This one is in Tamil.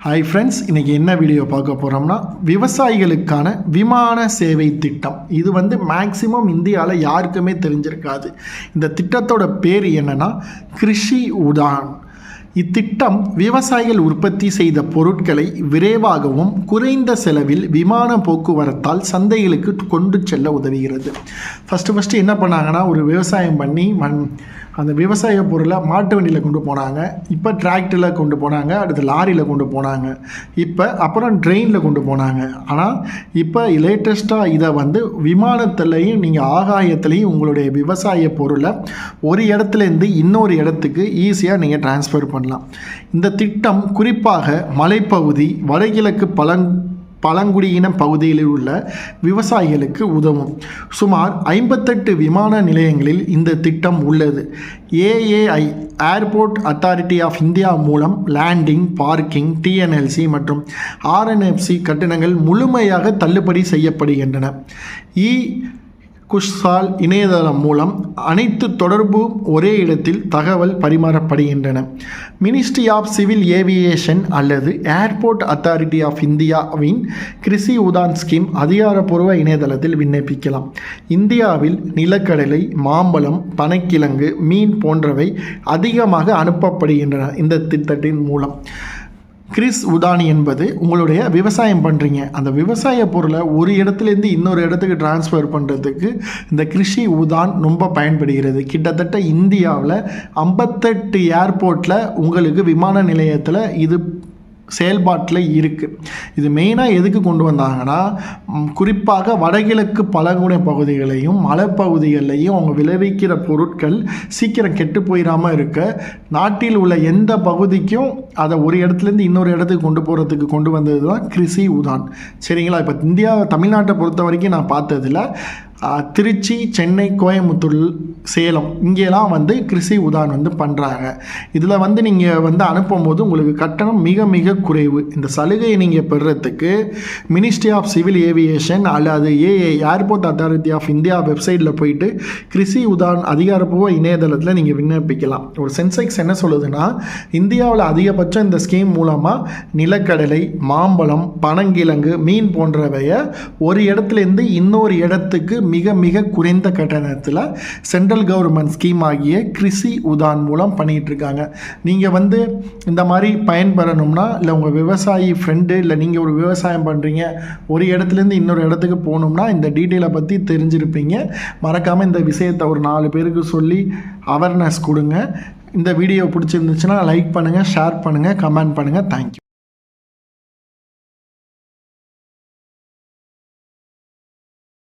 ஹாய் ஃப்ரெண்ட்ஸ், இன்றைக்கி என்ன வீடியோ பார்க்க போகிறோம்னா விவசாயிகளுக்கான விமான சேவை திட்டம். இது மேக்சிமம் இந்தியாவில் யாருக்குமே தெரிஞ்சிருக்காது. இந்த திட்டத்தோட பேர் என்னென்னா கிருஷி உடான். இத்திட்டம் விவசாயிகள் உற்பத்தி செய்த பொருட்களை விரைவாகவும் குறைந்த செலவில் விமான போக்குவரத்தால் சந்தைகளுக்கு கொண்டு செல்ல உதவுகிறது. ஃபஸ்ட்டு என்ன பண்ணாங்கன்னா, ஒரு விவசாயம் பண்ணி அந்த விவசாய பொருளை மாட்டு வண்டியில் கொண்டு போனாங்க. இப்போ டிராக்டரில் கொண்டு போனாங்க, அடுத்து லாரியில் கொண்டு போனாங்க, அப்புறம் ட்ரெயினில் கொண்டு போனாங்க. ஆனால் இப்போ லேட்டஸ்ட்டாக இதை விமானத்துலேயும் நீங்கள் ஆகாயத்துலேயும் உங்களுடைய விவசாய பொருளை ஒரு இடத்துலேருந்து இன்னொரு இடத்துக்கு ஈஸியாக நீங்கள் டிரான்ஸ்ஃபர் பண்ணலாம். இந்த திட்டம் குறிப்பாக மலைப்பகுதி, வடகிழக்கு பழங்குடியின பகுதியில் உள்ள விவசாயிகளுக்கு உதவும். சுமார் 58 விமான நிலையங்களில் இந்த திட்டம் உள்ளது. AAI airport authority of India மூலம் லேண்டிங், பார்க்கிங், டிஎன்எல்சி மற்றும் ஆர்என்எஃப்சி கட்டணங்கள் முழுமையாக தள்ளுபடி செய்யப்படுகின்றன. குஷ்சால் இணையதளம் மூலம் அனைத்து தொடர்பும் ஒரே இடத்தில் தகவல் பரிமாறப்படுகின்றன. மினிஸ்ட்ரி ஆஃப் சிவில் ஏவியேஷன் அல்லது ஏர்போர்ட் அத்தாரிட்டி ஆஃப் இந்தியாவின் கிருஷி உதான் ஸ்கீம் அதிகாரப்பூர்வ இணையதளத்தில் விண்ணப்பிக்கலாம். இந்தியாவில் நிலக்கடலை, மாம்பழம், பனக்கிழங்கு, மீன் போன்றவை அதிகமாக அனுப்பப்படுகின்றன. இந்த திட்டத்தின் மூலம் கிருஷி உதான் என்பது உங்களுடைய விவசாயம் பண்ணுறீங்க, அந்த விவசாய பொருளை ஒரு இடத்துலேருந்து இன்னொரு இடத்துக்கு டிரான்ஸ்ஃபர் பண்ணுறதுக்கு இந்த கிருஷி உதான் ரொம்ப பயன்படுகிறது. கிட்டத்தட்ட இந்தியாவில் 58 ஏர்போர்ட்டில் உங்களுக்கு விமான நிலையத்தில் இது செயல்பாட்டில் இருக்குது. இது மெயினாக எதுக்கு கொண்டு வந்தாங்கன்னா, குறிப்பாக வடகிழக்கு பழங்குடி பகுதிகளையும் மலைப்பகுதிகளையும் அவங்க விளைவிக்கிற பொருட்கள் சீக்கிரம் கெட்டு போயிடாமல் இருக்க, நாட்டில் உள்ள எந்த பகுதிக்கும் அதை ஒரு இடத்துலேருந்து இன்னொரு இடத்துக்கு கொண்டு போகிறதுக்கு கொண்டு வந்தது தான் கிருஷி உதான். சரிங்களா? இப்போ தமிழ்நாட்டை பொறுத்த வரைக்கும் நான் பார்த்ததில் திருச்சி, சென்னை, கோயம்புத்தூர், சேலம் இங்கெல்லாம் கிருஷி உதான் பண்ணுறாங்க. இதில் நீங்கள் அனுப்பும்போது உங்களுக்கு கட்டணம் மிக மிக குறைவு. இந்த சலுகையை நீங்கள் பெறுறதுக்கு மினிஸ்ட்ரி ஆஃப் சிவில் ஏவியேஷன் அல்லது ஏர்போர்ட் அத்தாரிட்டி ஆஃப் இந்தியா வெப்சைட்டில் போயிட்டு கிருஷி உதான் அதிகாரப்பூர்வ இணையதளத்தில் நீங்கள் விண்ணப்பிக்கலாம். ஒரு சென்செக்ஸ் என்ன சொல்லுதுன்னா, இந்தியாவில் அதிகபட்சம் இந்த ஸ்கீம் மூலமாக நிலக்கடலை, மாம்பழம், பனங்கிழங்கு, மீன் போன்றவையை ஒரு இடத்துலேருந்து இன்னொரு இடத்துக்கு மிக மிக குறைந்த கட்டணத்தில் சென்ட்ரல் கவர்மெண்ட் ஸ்கீம் ஆகிய கிருஷி உதான் மூலம் பண்ணிகிட்டு இருக்காங்க. நீங்கள் இந்த மாதிரி பயன்பெறணும்னா, இல்லை உங்கள் விவசாயி ஃப்ரெண்டு, இல்லை நீங்கள் ஒரு விவசாயம் பண்ணுறீங்க, ஒரு இடத்துலேருந்து இன்னொரு இடத்துக்கு போகணும்னா இந்த டீட்டெயிலை பற்றி தெரிஞ்சிருப்பீங்க. மறக்காமல் இந்த விஷயத்தை ஒரு 4 பேருக்கு சொல்லி அவேர்னஸ் கொடுங்க. இந்த வீடியோ பிடிச்சிருந்துச்சுன்னா லைக் பண்ணுங்கள், ஷேர் பண்ணுங்கள், கமெண்ட் பண்ணுங்கள். தேங்க்யூ.